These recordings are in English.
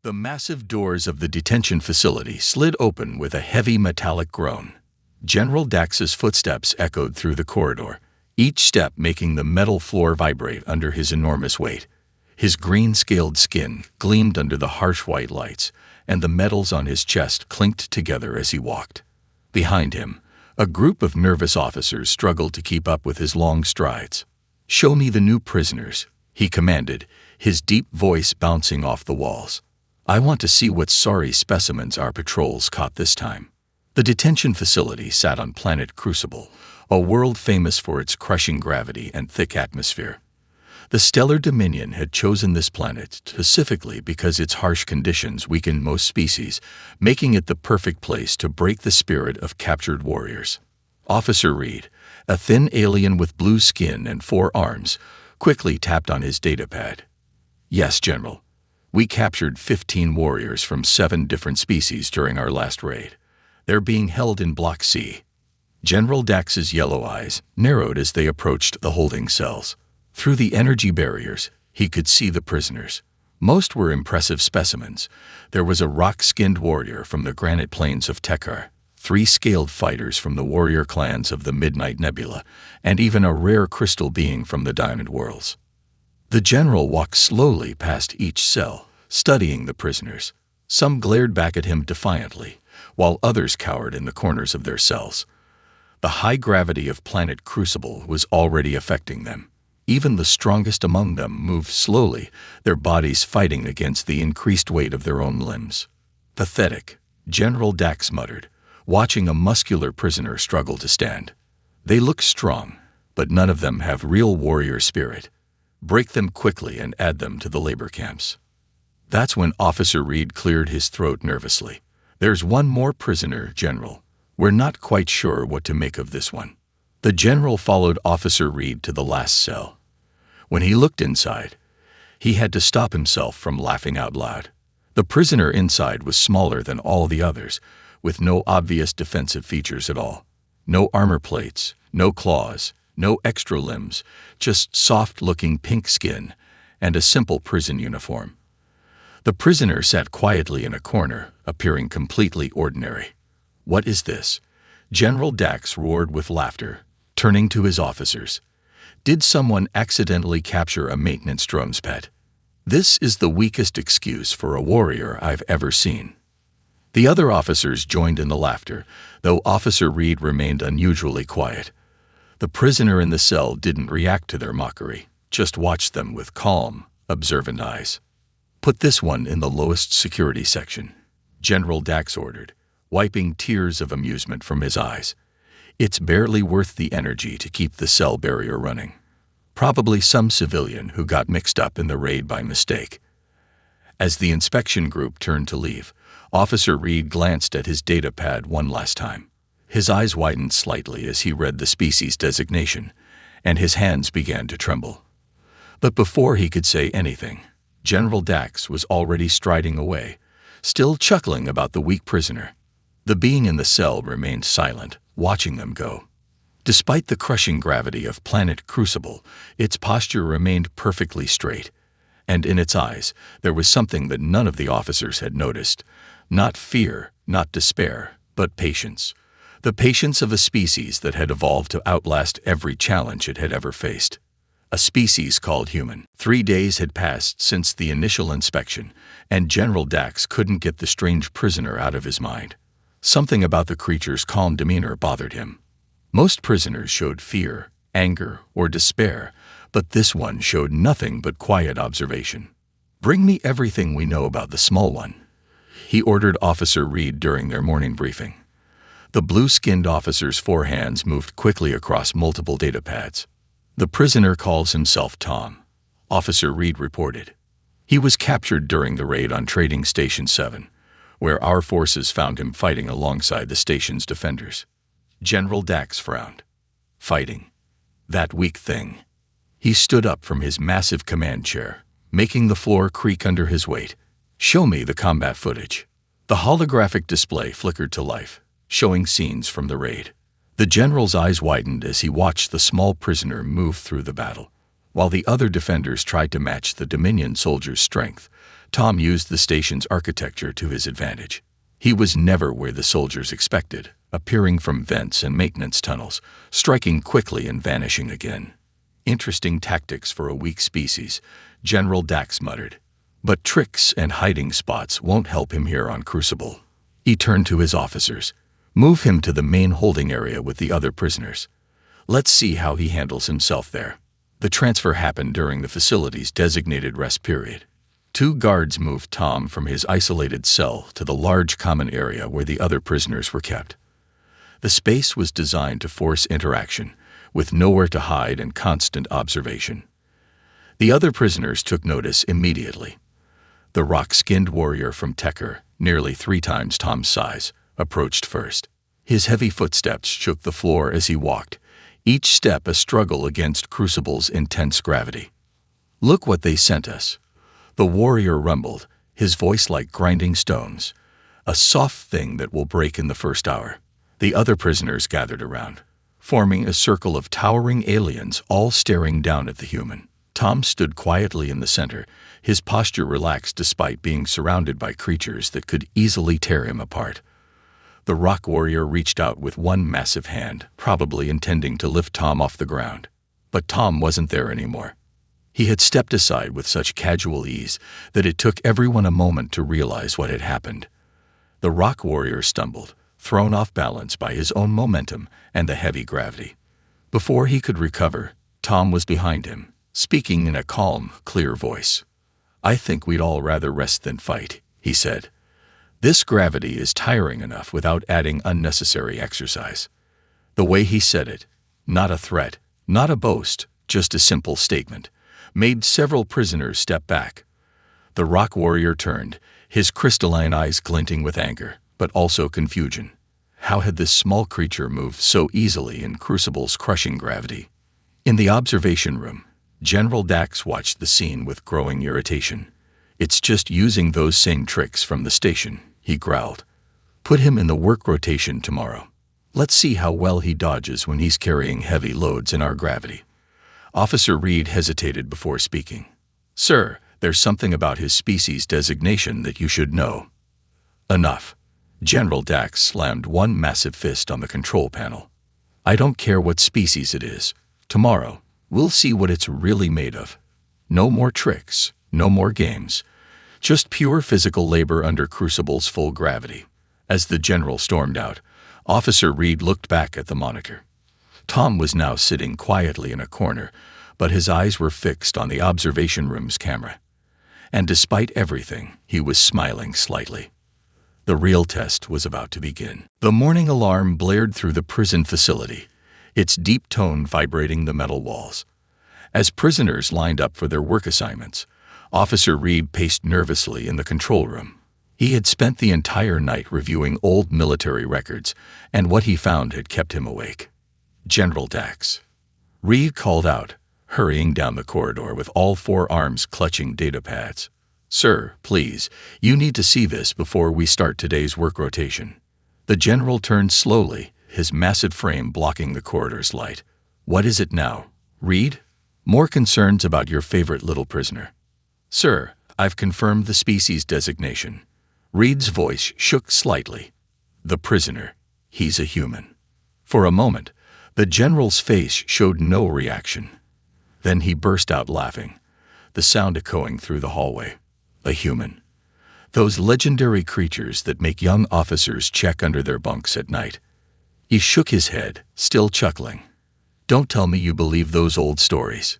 The massive doors of the detention facility slid open with a heavy metallic groan. General Dax's footsteps echoed through the corridor, each step making the metal floor vibrate under his enormous weight. His green-scaled skin gleamed under the harsh white lights, and the metals on his chest clinked together as he walked. Behind him, a group of nervous officers struggled to keep up with his long strides. "Show me the new prisoners," he commanded, his deep voice bouncing off the walls. "I want to see what sorry specimens our patrols caught this time." The detention facility sat on planet Crucible, a world famous for its crushing gravity and thick atmosphere. The stellar Dominion had chosen this planet specifically because its harsh conditions weakened most species, making it the perfect place to break the spirit of captured warriors. Officer Reed, a thin alien with blue skin and 4 arms, quickly tapped on his datapad. "Yes, General. We captured 15 warriors from 7 different species during our last raid. They're being held in Block C." General Dax's yellow eyes narrowed as they approached the holding cells. Through the energy barriers, he could see the prisoners. Most were impressive specimens. There was a rock-skinned warrior from the granite plains of Tekar, 3 scaled fighters from the warrior clans of the Midnight Nebula, and even a rare crystal being from the Diamond Worlds. The general walked slowly past each cell, studying the prisoners. Some glared back at him defiantly, while others cowered in the corners of their cells. The high gravity of planet Crucible was already affecting them. Even the strongest among them moved slowly, their bodies fighting against the increased weight of their own limbs. "Pathetic," General Dax muttered, watching a muscular prisoner struggle to stand. "They look strong, but none of them have real warrior spirit. Break them quickly and add them to the labor camps." That's when Officer Reed cleared his throat nervously. "There's one more prisoner, General. We're not quite sure what to make of this one." The general followed Officer Reed to the last cell. When he looked inside, he had to stop himself from laughing out loud. The prisoner inside was smaller than all the others, with no obvious defensive features at all. No armor plates, no claws, no extra limbs, just soft-looking pink skin and a simple prison uniform. The prisoner sat quietly in a corner, appearing completely ordinary. "What is this?" General Dax roared with laughter, turning to his officers. "Did someone accidentally capture a maintenance drone's pet? This is the weakest excuse for a warrior I've ever seen." The other officers joined in the laughter, though Officer Reed remained unusually quiet. The prisoner in the cell didn't react to their mockery, just watched them with calm, observant eyes. "Put this one in the lowest security section," General Dax ordered, wiping tears of amusement from his eyes. "It's barely worth the energy to keep the cell barrier running. Probably some civilian who got mixed up in the raid by mistake." As the inspection group turned to leave, Officer Reed glanced at his datapad one last time. His eyes widened slightly as he read the species designation, and his hands began to tremble. But before he could say anything, General Dax was already striding away, still chuckling about the weak prisoner. The being in the cell remained silent, watching them go. Despite the crushing gravity of planet Crucible, its posture remained perfectly straight, and in its eyes there was something that none of the officers had noticed. Not fear, not despair, but patience. The patience of a species that had evolved to outlast every challenge it had ever faced. A species called human. 3 days had passed since the initial inspection, and General Dax couldn't get the strange prisoner out of his mind. Something about the creature's calm demeanor bothered him. Most prisoners showed fear, anger, or despair, but this one showed nothing but quiet observation. "Bring me everything we know about the small one," he ordered Officer Reed during their morning briefing. The blue-skinned officer's 4 hands moved quickly across multiple datapads. "The prisoner calls himself Tom," Officer Reed reported. "He was captured during the raid on Trading Station 7, where our forces found him fighting alongside the station's defenders." General Dax frowned. "Fighting? That weak thing." He stood up from his massive command chair, making the floor creak under his weight. "Show me the combat footage." The holographic display flickered to life, showing scenes from the raid. The general's eyes widened as he watched the small prisoner move through the battle. While the other defenders tried to match the Dominion soldiers' strength, Tom used the station's architecture to his advantage. He was never where the soldiers expected, appearing from vents and maintenance tunnels, striking quickly and vanishing again. Interesting tactics for a weak species, General Dax muttered. But tricks and hiding spots won't help him here on Crucible. He turned to his officers. Move him to the main holding area with the other prisoners. Let's see how he handles himself there. The transfer happened during the facility's designated rest period. 2 guards moved Tom from his isolated cell to the large common area where the other prisoners were kept. The space was designed to force interaction, with nowhere to hide and constant observation. The other prisoners took notice immediately. The rock-skinned warrior from Tekker, nearly 3 times Tom's size, approached first. His heavy footsteps shook the floor as he walked, each step a struggle against Crucible's intense gravity. "Look what they sent us." The warrior rumbled, his voice like grinding stones. "A soft thing that will break in the first hour." The other prisoners gathered around, forming a circle of towering aliens all staring down at the human. Tom stood quietly in the center, his posture relaxed despite being surrounded by creatures that could easily tear him apart. The rock warrior reached out with one massive hand, probably intending to lift Tom off the ground. But Tom wasn't there anymore. He had stepped aside with such casual ease that it took everyone a moment to realize what had happened. The rock warrior stumbled, thrown off balance by his own momentum and the heavy gravity. Before he could recover, Tom was behind him, speaking in a calm, clear voice. "I think we'd all rather rest than fight," he said. "This gravity is tiring enough without adding unnecessary exercise." The way he said it, not a threat, not a boast, just a simple statement, made several prisoners step back. The rock warrior turned, his crystalline eyes glinting with anger, but also confusion. How had this small creature moved so easily in Crucible's crushing gravity? In the observation room, General Dax watched the scene with growing irritation. "It's just using those same tricks from the station," he growled. "Put him in the work rotation tomorrow. Let's see how well he dodges when he's carrying heavy loads in our gravity." Officer Reed hesitated before speaking. "Sir, there's something about his species designation that you should know." "Enough." General Dax slammed one massive fist on the control panel. "I don't care what species it is. Tomorrow, we'll see what it's really made of. No more tricks, no more games. Just pure physical labor under Crucible's full gravity." As the general stormed out, Officer Reed looked back at the monitor. Tom was now sitting quietly in a corner, but his eyes were fixed on the observation room's camera. And despite everything, he was smiling slightly. The real test was about to begin. The morning alarm blared through the prison facility, its deep tone vibrating the metal walls. As prisoners lined up for their work assignments, Officer Reed paced nervously in the control room. He had spent the entire night reviewing old military records, and what he found had kept him awake. "General Dax," Reed called out, hurrying down the corridor with all 4 arms clutching data pads. "Sir, please, you need to see this before we start today's work rotation." The general turned slowly, his massive frame blocking the corridor's light. "What is it now, Reed?" "More concerns about your favorite little prisoner." "Sir, I've confirmed the species designation." Reed's voice shook slightly. "The prisoner. He's a human." For a moment, the general's face showed no reaction. Then he burst out laughing, the sound echoing through the hallway. "A human. Those legendary creatures that make young officers check under their bunks at night." He shook his head, still chuckling. "Don't tell me you believe those old stories."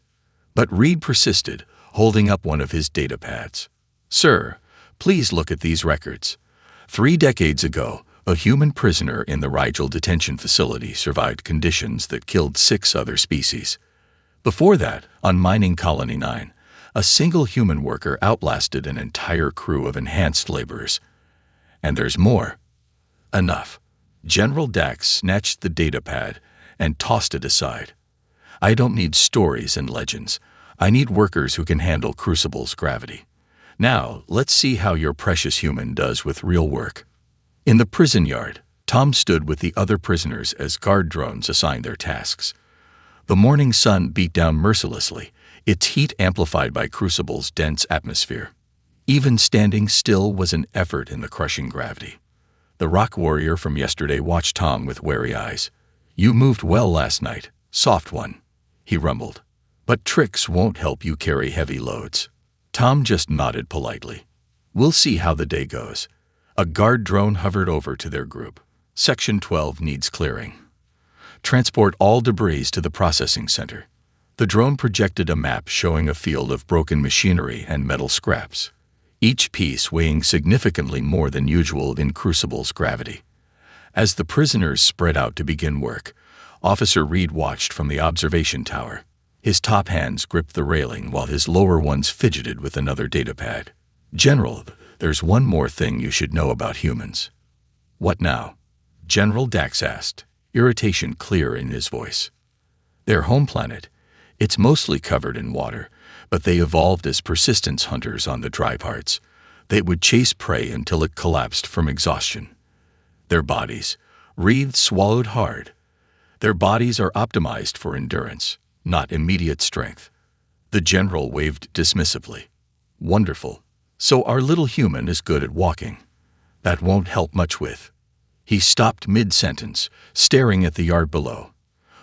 But Reed persisted, holding up one of his data pads. "Sir, please look at these records. 3 decades ago, a human prisoner in the Rigel detention facility survived conditions that killed 6 other species. Before that, on Mining Colony 9, a single human worker outlasted an entire crew of enhanced laborers. And there's more." "Enough." General Dax snatched the data pad and tossed it aside. "I don't need stories and legends. I need workers who can handle Crucible's gravity. Now, let's see how your precious human does with real work." In the prison yard, Tom stood with the other prisoners as guard drones assigned their tasks. The morning sun beat down mercilessly, its heat amplified by Crucible's dense atmosphere. Even standing still was an effort in the crushing gravity. The rock warrior from yesterday watched Tom with wary eyes. "You moved well last night, soft one," he rumbled. "But tricks won't help you carry heavy loads." Tom just nodded politely. "We'll see how the day goes." A guard drone hovered over to their group. "Section 12 needs clearing. Transport all debris to the processing center." The drone projected a map showing a field of broken machinery and metal scraps, each piece weighing significantly more than usual in Crucible's gravity. As the prisoners spread out to begin work, Officer Reed watched from the observation tower. His top hands gripped the railing while his lower ones fidgeted with another datapad. "General, there's one more thing you should know about humans." "What now?" General Dax asked, irritation clear in his voice. "Their home planet. It's mostly covered in water, but they evolved as persistence hunters on the dry parts. They would chase prey until it collapsed from exhaustion. Their bodies," Reed swallowed hard, "their bodies are optimized for endurance, not immediate strength." The general waved dismissively. "Wonderful. So our little human is good at walking. That won't help much with." He stopped mid-sentence, staring at the yard below.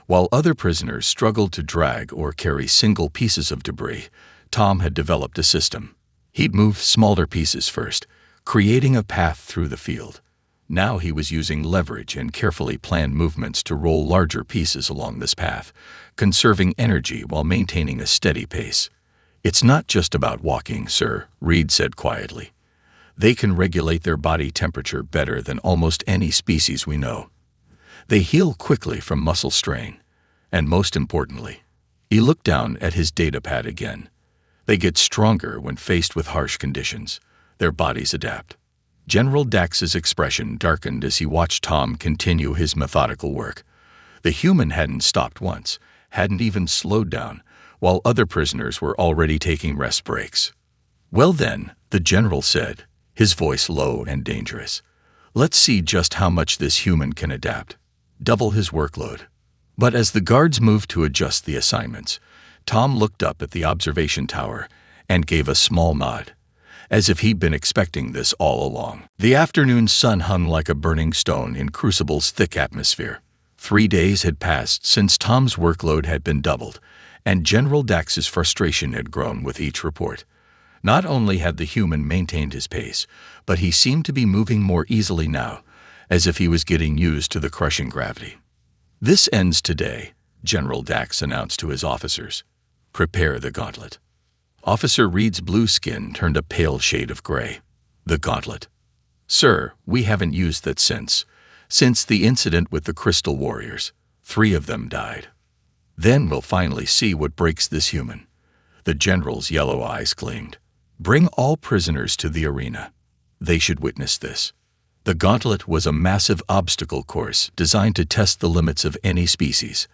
While other prisoners struggled to drag or carry single pieces of debris, Tom had developed a system. He'd move smaller pieces first, creating a path through the field. Now he was using leverage and carefully planned movements to roll larger pieces along this path, conserving energy while maintaining a steady pace. "It's not just about walking, sir," Reed said quietly. "They can regulate their body temperature better than almost any species we know. They heal quickly from muscle strain. And most importantly," he looked down at his datapad again, "they get stronger when faced with harsh conditions. Their bodies adapt." General Dax's expression darkened as he watched Tom continue his methodical work. The human hadn't stopped once, hadn't even slowed down, while other prisoners were already taking rest breaks. "Well then," the general said, his voice low and dangerous, "let's see just how much this human can adapt. Double his workload." But as the guards moved to adjust the assignments, Tom looked up at the observation tower and gave a small nod, as if he'd been expecting this all along. The afternoon sun hung like a burning stone in Crucible's thick atmosphere. 3 days had passed since Tom's workload had been doubled, and General Dax's frustration had grown with each report. Not only had the human maintained his pace, but he seemed to be moving more easily now, as if he was getting used to the crushing gravity. "This ends today," General Dax announced to his officers. "Prepare the gauntlet." Officer Reed's blue skin turned a pale shade of gray. "The gauntlet?" "Sir, we haven't used that since the incident with the Crystal Warriors. 3 of them died. Then we'll finally see what breaks this human." The general's yellow eyes gleamed. "Bring all prisoners to the arena. They should witness this." The gauntlet was a massive obstacle course designed to test the limits of any species.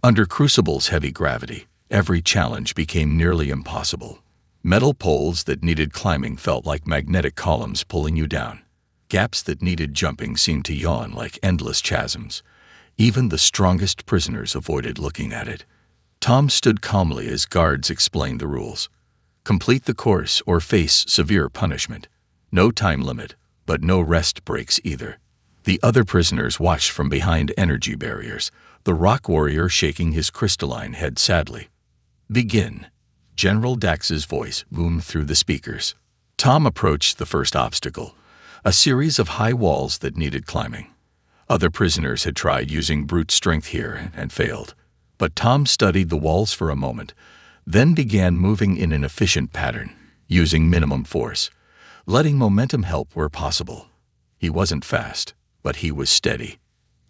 Under Crucible's heavy gravity, every challenge became nearly impossible. Metal poles that needed climbing felt like magnetic columns pulling you down. Gaps that needed jumping seemed to yawn like endless chasms. Even the strongest prisoners avoided looking at it. Tom stood calmly as guards explained the rules. Complete the course or face severe punishment. No time limit, but no rest breaks either. The other prisoners watched from behind energy barriers, the rock warrior shaking his crystalline head sadly. "Begin." General Dax's voice boomed through the speakers. Tom approached the first obstacle, a series of high walls that needed climbing. Other prisoners had tried using brute strength here and failed, but Tom studied the walls for a moment, then began moving in an efficient pattern, using minimum force, letting momentum help where possible. He wasn't fast, but he was steady.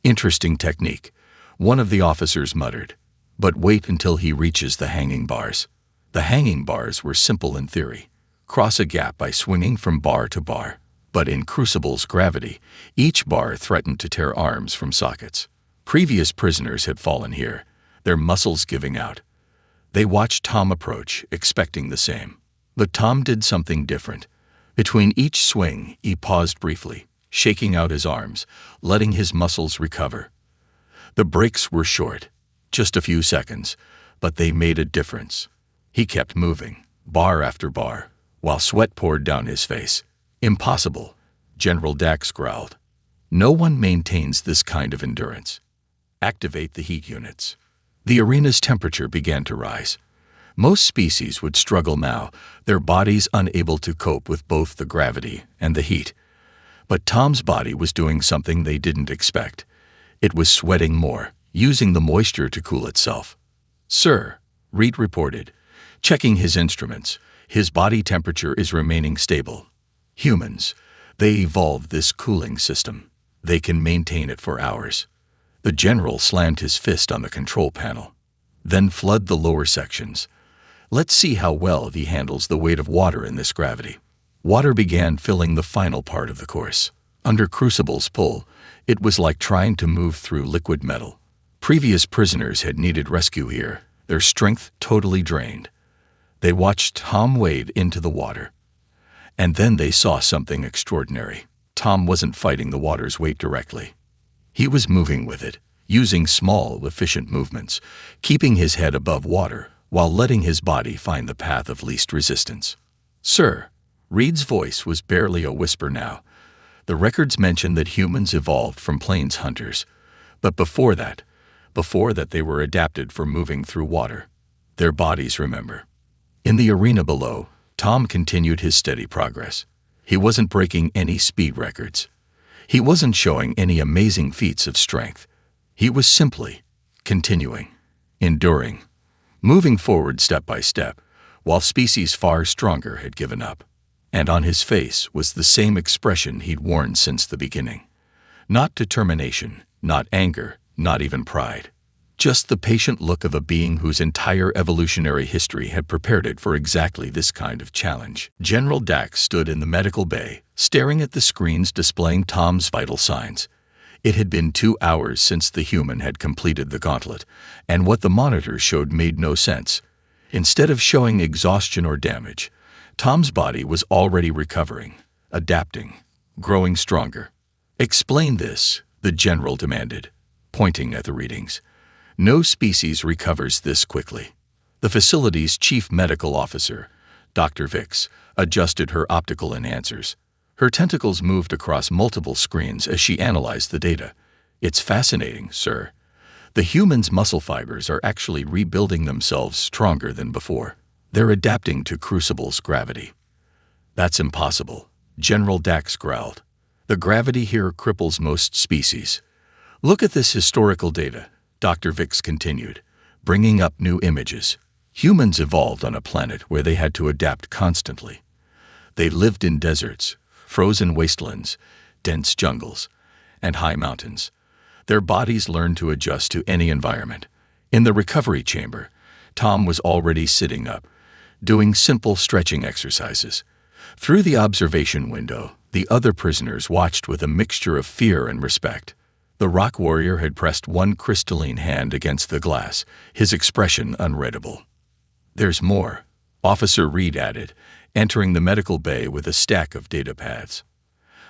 "Interesting technique," one of the officers muttered, "but wait until he reaches the hanging bars." The hanging bars were simple in theory. Cross a gap by swinging from bar to bar. But in Crucible's gravity, each bar threatened to tear arms from sockets. Previous prisoners had fallen here, their muscles giving out. They watched Tom approach, expecting the same. But Tom did something different. Between each swing, he paused briefly, shaking out his arms, letting his muscles recover. The breaks were short, just a few seconds, but they made a difference. He kept moving, bar after bar, while sweat poured down his face. "Impossible," General Dax growled. "No one maintains this kind of endurance. Activate the heat units." The arena's temperature began to rise. Most species would struggle now, their bodies unable to cope with both the gravity and the heat. But Tom's body was doing something they didn't expect. It was sweating more, using the moisture to cool itself. "Sir," Reed reported, checking his instruments, "his body temperature is remaining stable. Humans, they evolved this cooling system. They can maintain it for hours." The general slammed his fist on the control panel. "Then flood the lower sections. Let's see how well he handles the weight of water in this gravity." Water began filling the final part of the course. Under Crucible's pull, it was like trying to move through liquid metal. Previous prisoners had needed rescue here, their strength totally drained. They watched Tom wade into the water. And then they saw something extraordinary. Tom wasn't fighting the water's weight directly. He was moving with it, using small, efficient movements, keeping his head above water while letting his body find the path of least resistance. "Sir," Reed's voice was barely a whisper now. "The records mention that humans evolved from plains hunters. But before that they were adapted for moving through water. Their bodies remember." In the arena below, Tom continued his steady progress. He wasn't breaking any speed records. He wasn't showing any amazing feats of strength. He was simply continuing, enduring, moving forward step by step, while species far stronger had given up. And on his face was the same expression he'd worn since the beginning. Not determination, not anger, not even pride. Just the patient look of a being whose entire evolutionary history had prepared it for exactly this kind of challenge. General Dax stood in the medical bay, staring at the screens displaying Tom's vital signs. It had been 2 hours since the human had completed the gauntlet, and what the monitors showed made no sense. Instead of showing exhaustion or damage, Tom's body was already recovering, adapting, growing stronger. "Explain this," the general demanded, pointing at the readings. "No species recovers this quickly." The facility's chief medical officer, Dr. Vix, adjusted her optical enhancers. Her tentacles moved across multiple screens as she analyzed the data. "It's fascinating, sir. The human's muscle fibers are actually rebuilding themselves stronger than before. They're adapting to Crucible's gravity." "That's impossible," General Dax growled. "The gravity here cripples most species. Look at this historical data," Dr. Vix continued, bringing up new images. "Humans evolved on a planet where they had to adapt constantly. They lived in deserts, frozen wastelands, dense jungles, and high mountains. Their bodies learned to adjust to any environment." In the recovery chamber, Tom was already sitting up, doing simple stretching exercises. Through the observation window, the other prisoners watched with a mixture of fear and respect. The rock warrior had pressed one crystalline hand against the glass, his expression unreadable. "There's more," Officer Reed added, entering the medical bay with a stack of data pads.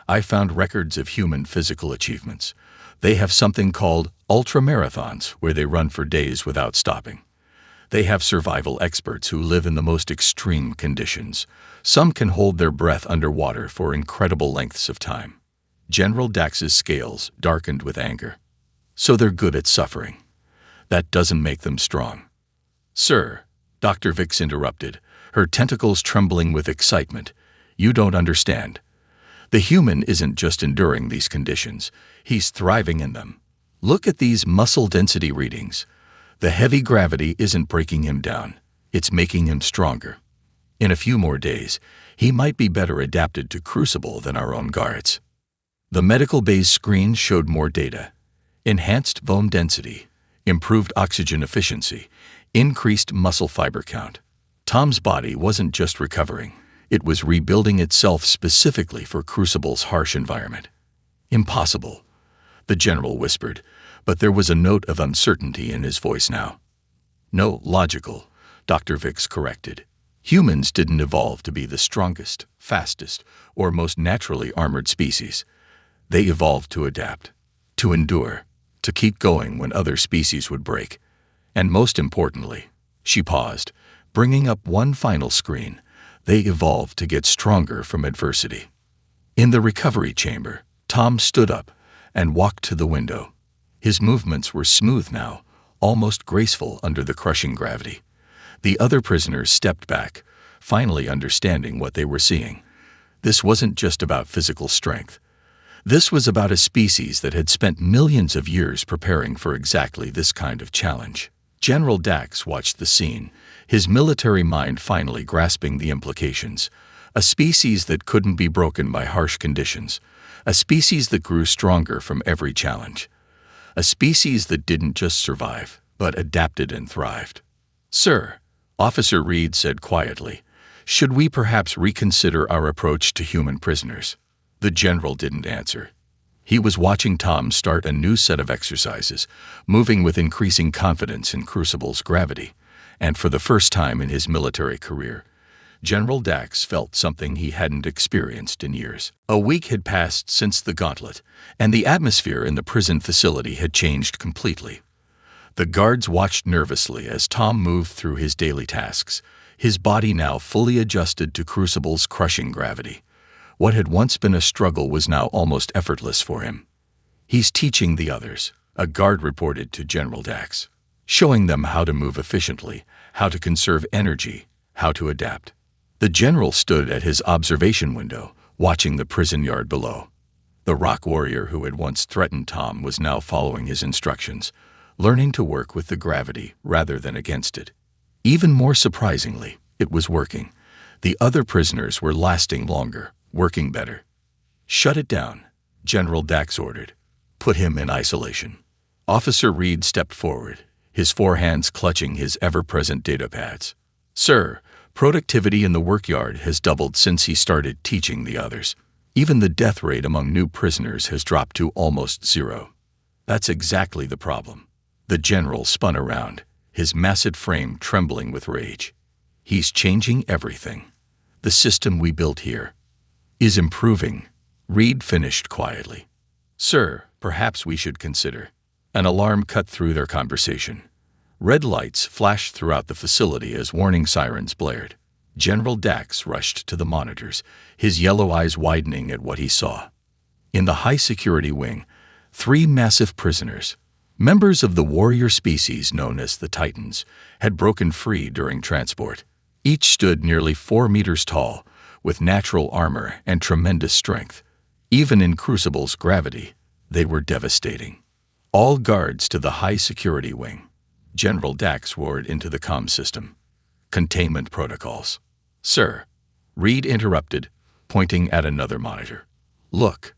"I found records of human physical achievements. They have something called ultramarathons, where they run for days without stopping. They have survival experts who live in the most extreme conditions. Some can hold their breath underwater for incredible lengths of time." General Dax's scales darkened with anger. "So they're good at suffering. That doesn't make them strong." "Sir," Dr. Vix interrupted, her tentacles trembling with excitement, "you don't understand. The human isn't just enduring these conditions, he's thriving in them. Look at these muscle density readings. The heavy gravity isn't breaking him down, it's making him stronger. In a few more days, he might be better adapted to Crucible than our own guards." The medical bay's screen showed more data. Enhanced bone density, improved oxygen efficiency, increased muscle fiber count. Tom's body wasn't just recovering, it was rebuilding itself specifically for Crucible's harsh environment. "Impossible," the general whispered, but there was a note of uncertainty in his voice now. "No, logical," Dr. Vix corrected. "Humans didn't evolve to be the strongest, fastest, or most naturally armored species. They evolved to adapt, to endure, to keep going when other species would break. And most importantly," she paused, bringing up one final screen, They evolved to get stronger from adversity. In the recovery chamber, Tom stood up and walked to the window. His movements were smooth now, almost graceful under the crushing gravity. The other prisoners stepped back, finally understanding what they were seeing. This wasn't just about physical strength. This was about a species that had spent millions of years preparing for exactly this kind of challenge. General Dax watched the scene, his military mind finally grasping the implications. A species that couldn't be broken by harsh conditions. A species that grew stronger from every challenge. A species that didn't just survive, but adapted and thrived. "Sir," Officer Reed said quietly, "should we perhaps reconsider our approach to human prisoners?" The general didn't answer. He was watching Tom start a new set of exercises, moving with increasing confidence in Crucible's gravity. And for the first time in his military career, General Dax felt something he hadn't experienced in years. A week had passed since the gauntlet, and the atmosphere in the prison facility had changed completely. The guards watched nervously as Tom moved through his daily tasks, his body now fully adjusted to Crucible's crushing gravity. What had once been a struggle was now almost effortless for him. "He's teaching the others," a guard reported to General Dax, "showing them how to move efficiently, how to conserve energy, how to adapt." The general stood at his observation window, watching the prison yard below. The rock warrior who had once threatened Tom was now following his instructions, learning to work with the gravity rather than against it. Even more surprisingly, it was working. The other prisoners were lasting longer, working better. "Shut it down," General Dax ordered. "Put him in isolation." Officer Reed stepped forward, his four hands clutching his ever-present data pads. "Sir, productivity in the workyard has doubled since he started teaching the others. Even the death rate among new prisoners has dropped to almost zero." "That's exactly the problem." The general spun around, his massive frame trembling with rage. "He's changing everything. The system we built here is improving," Reed finished quietly. "Sir, perhaps we should consider." An alarm cut through their conversation. Red lights flashed throughout the facility as warning sirens blared. General Dax rushed to the monitors, his yellow eyes widening at what he saw. In the high-security wing, 3 massive prisoners, members of the warrior species known as the Titans, had broken free during transport. Each stood nearly 4 meters tall, with natural armor and tremendous strength. Even in Crucible's gravity, they were devastating. "All guards to the high-security wing," General Dax roared into the comm system. "Containment protocols." "Sir," Reed interrupted, pointing at another monitor. "Look."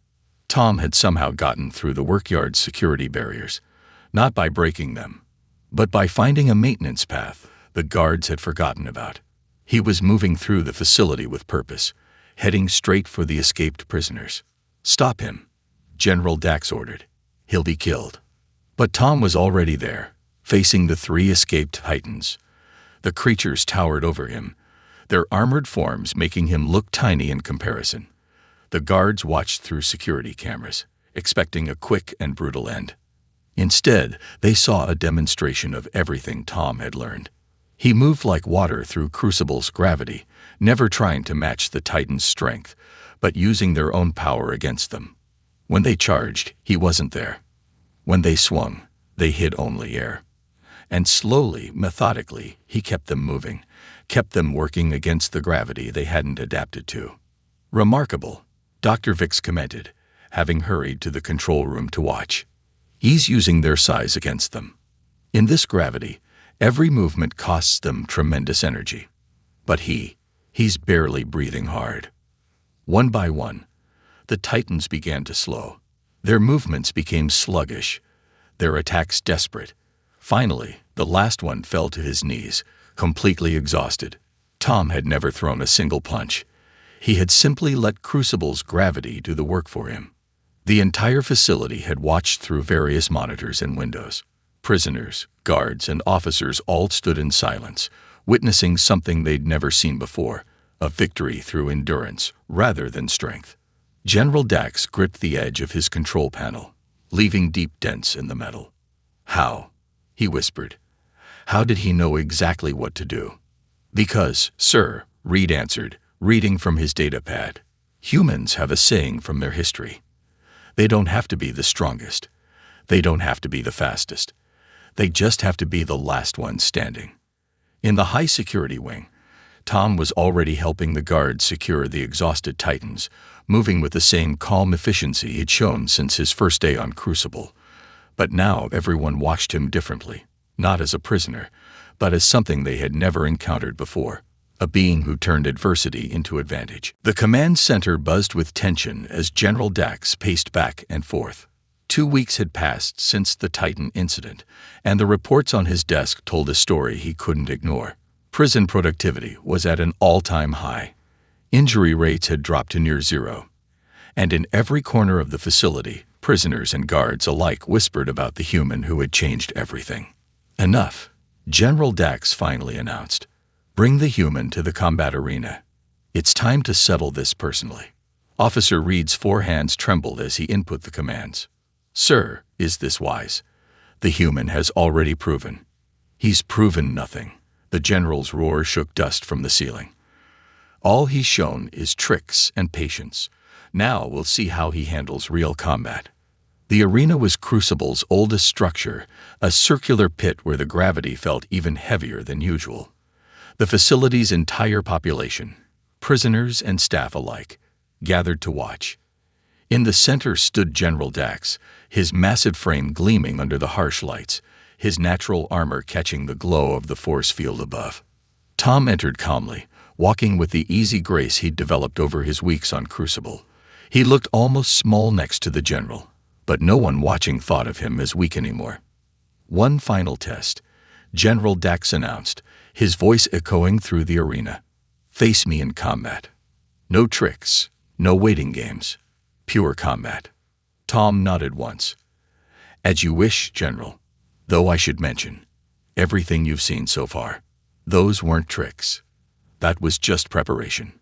Tom had somehow gotten through the workyard's security barriers, not by breaking them, but by finding a maintenance path the guards had forgotten about. He was moving through the facility with purpose, heading straight for the escaped prisoners. "Stop him," General Dax ordered. "He'll be killed." But Tom was already there, facing the 3 escaped Titans. The creatures towered over him, their armored forms making him look tiny in comparison. The guards watched through security cameras, expecting a quick and brutal end. Instead, they saw a demonstration of everything Tom had learned. He moved like water through Crucible's gravity, never trying to match the Titans' strength, but using their own power against them. When they charged, he wasn't there. When they swung, they hit only air. And slowly, methodically, he kept them moving, kept them working against the gravity they hadn't adapted to. "Remarkable," Dr. Vix commented, having hurried to the control room to watch. "He's using their size against them. In this gravity, every movement costs them tremendous energy. But he's barely breathing hard." One by one, the Titans began to slow. Their movements became sluggish, their attacks desperate. Finally, the last one fell to his knees, completely exhausted. Tom had never thrown a single punch. He had simply let Crucible's gravity do the work for him. The entire facility had watched through various monitors and windows. Prisoners, guards, and officers all stood in silence, witnessing something they'd never seen before, a victory through endurance rather than strength. General Dax gripped the edge of his control panel, leaving deep dents in the metal. "How?" he whispered. How did he know exactly what to do? "Because, sir," Reed answered, reading from his data pad. Humans have a saying from their history. They don't have to be the strongest. They don't have to be the fastest. They just have to be the last one standing. In the high security wing, Tom was already helping the guards secure the exhausted Titans, moving with the same calm efficiency he'd shown since his first day on Crucible. But now everyone watched him differently, not as a prisoner, but as something they had never encountered before, a being who turned adversity into advantage. The command center buzzed with tension as General Dax paced back and forth. 2 weeks had passed since the Titan incident, and the reports on his desk told a story he couldn't ignore. Prison productivity was at an all-time high. Injury rates had dropped to near zero. And in every corner of the facility, prisoners and guards alike whispered about the human who had changed everything. Enough, General Dax finally announced. Bring the human to the combat arena. It's time to settle this personally. Officer Reed's 4 hands trembled as he input the commands. Sir, is this wise? The human has already proven. He's proven nothing. The general's roar shook dust from the ceiling. All he's shown is tricks and patience. Now we'll see how he handles real combat. The arena was Crucible's oldest structure, a circular pit where the gravity felt even heavier than usual. The facility's entire population, prisoners and staff alike, gathered to watch. In the center stood General Dax, his massive frame gleaming under the harsh lights, his natural armor catching the glow of the force field above. Tom entered calmly, walking with the easy grace he'd developed over his weeks on Crucible. He looked almost small next to the general, but no one watching thought of him as weak anymore. One final test, General Dax announced, his voice echoing through the arena. Face me in combat. No tricks, no waiting games. Pure combat. Tom nodded once. As you wish, General. Though I should mention, everything you've seen so far, those weren't tricks. That was just preparation.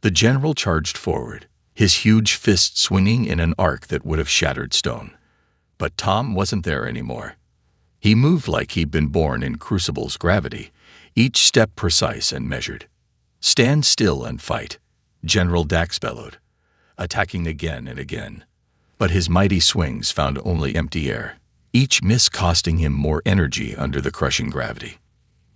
The general charged forward, his huge fist swinging in an arc that would have shattered stone. But Tom wasn't there anymore. He moved like he'd been born in Crucible's gravity, each step precise and measured. Stand still and fight, General Dax bellowed, attacking again and again. But his mighty swings found only empty air, each miss costing him more energy under the crushing gravity.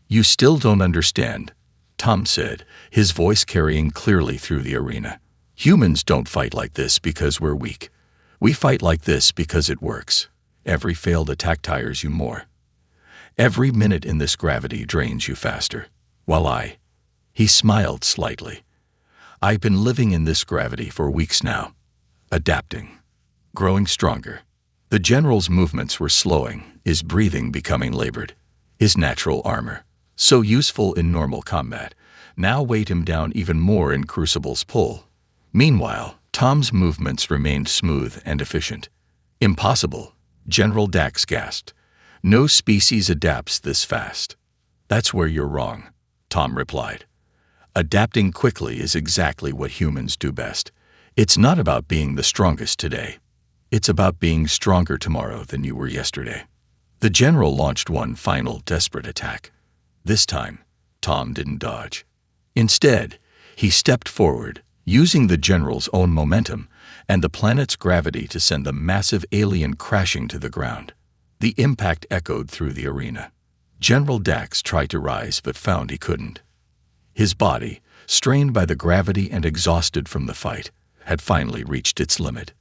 You still don't understand, Tom said, his voice carrying clearly through the arena. Humans don't fight like this because we're weak. We fight like this because it works. Every failed attack tires you more. Every minute in this gravity drains you faster. While he smiled slightly. I've been living in this gravity for weeks now, adapting, growing stronger. The general's movements were slowing, his breathing becoming labored. His natural armor, so useful in normal combat, now weighed him down even more in Crucible's pull. Meanwhile, Tom's movements remained smooth and efficient. Impossible, General Dax gasped. No species adapts this fast. That's where you're wrong, Tom replied. Adapting quickly is exactly what humans do best. It's not about being the strongest today. It's about being stronger tomorrow than you were yesterday. The general launched one final desperate attack. This time, Tom didn't dodge. Instead, he stepped forward, using the general's own momentum and the planet's gravity to send the massive alien crashing to the ground. The impact echoed through the arena. General Dax tried to rise but found he couldn't. His body, strained by the gravity and exhausted from the fight, had finally reached its limit.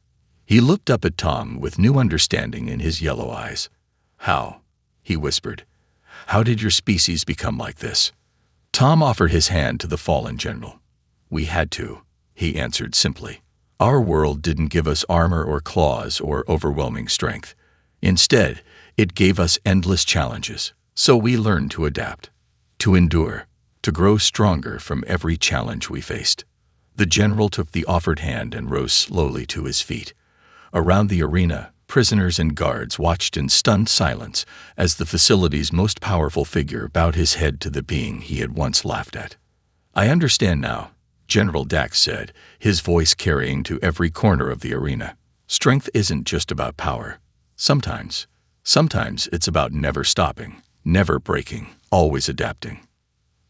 He looked up at Tom with new understanding in his yellow eyes. How? He whispered. How did your species become like this? Tom offered his hand to the fallen general. We had to, he answered simply. Our world didn't give us armor or claws or overwhelming strength. Instead, it gave us endless challenges. So we learned to adapt, to endure, to grow stronger from every challenge we faced. The general took the offered hand and rose slowly to his feet. Around the arena, prisoners and guards watched in stunned silence as the facility's most powerful figure bowed his head to the being he had once laughed at. I understand now, General Dax said, his voice carrying to every corner of the arena. Strength isn't just about power. Sometimes it's about never stopping, never breaking, always adapting.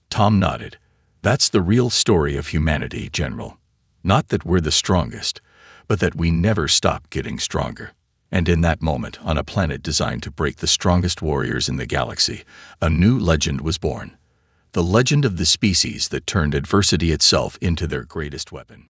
Tom nodded. That's the real story of humanity, General. Not that we're the strongest, but that we never stop getting stronger. And in that moment, on a planet designed to break the strongest warriors in the galaxy, a new legend was born. The legend of the species that turned adversity itself into their greatest weapon.